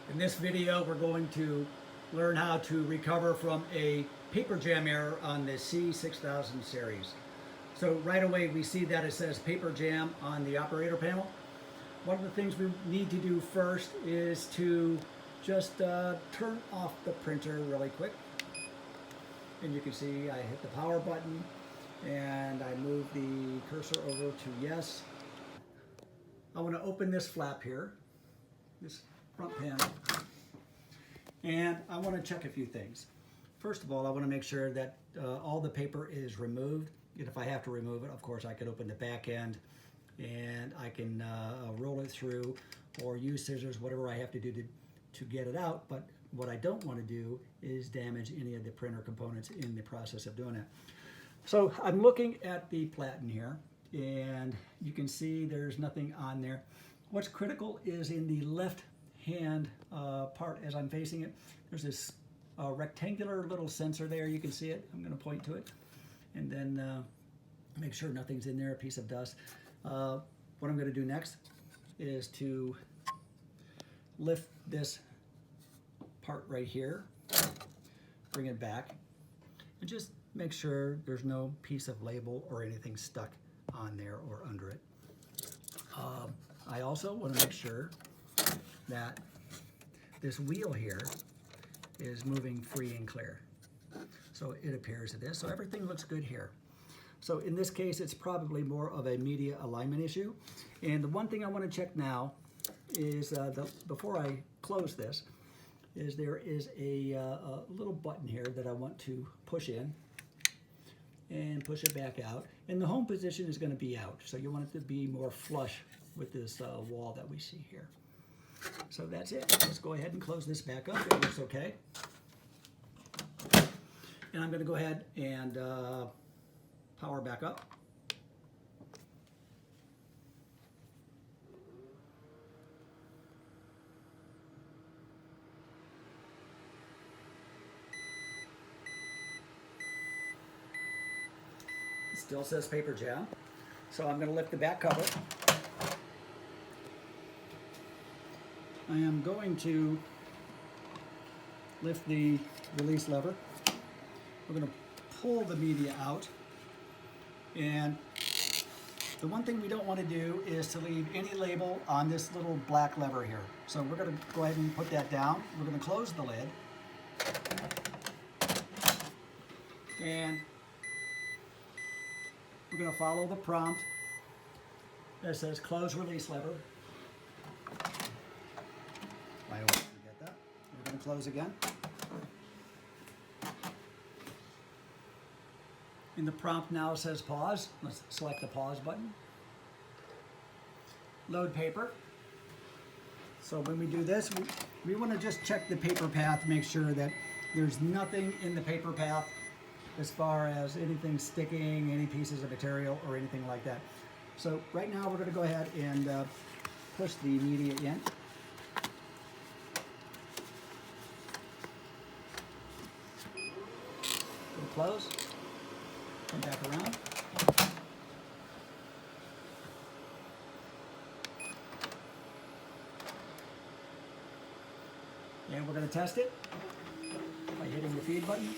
In this video, we're going to learn how to recover from a paper jam error on the C6000 series. So right away we see that it says paper jam on the operator panel. One of the things we need to do first is to just turn off the printer really quick. And you can see I hit the power button and I move the cursor over to yes. I want to open this flap here, this front panel, and I want to check a few things. First of all, I want to make sure that all the paper is removed. And if I have to remove it, of course, I could open the back end and I can roll it through or use scissors, whatever I have to do to get it out. But what I don't want to do is damage any of the printer components in the process of doing it. So I'm looking at the platen here, and you can see there's nothing on there. What's critical is in the left hand part as I'm facing it, there's this rectangular little sensor there. You can see it. I'm going to point to it and then make sure nothing's in there, a piece of dust. What I'm going to do next is to lift this part right here, bring it back, and just make sure there's no piece of label or anything stuck on there or under it. I also want to make sure that this wheel here is moving free and clear. So it appears it is. So everything looks good here. So in this case, it's probably more of a media alignment issue. And the one thing I want to check now is, before I close this, is there is a little button here that I want to push in and push it back out. And the home position is going to be out. So you want it to be more flush with this wall that we see here. So that's it. Let's go ahead and close this back up. It looks okay. And I'm going to go ahead and power back up. It still says paper jam. So I'm going to lift the back cover. I am going to lift the release lever. We're going to pull the media out. And the one thing we don't want to do is to leave any label on this little black lever here. So we're going to go ahead and put that down. We're going to close the lid. And we're going to follow the prompt that says close release lever. I don't forget that. We're going to close again. And the prompt now says pause. Let's select the pause button. Load paper. So when we do this, we want to just check the paper path, make sure that there's nothing in the paper path as far as anything sticking, any pieces of material or anything like that. So right now we're going to go ahead and push the media in. We'll close. Come back around. And we're going to test it by hitting the feed button,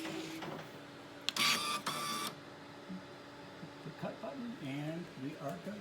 the cut button, and we are good.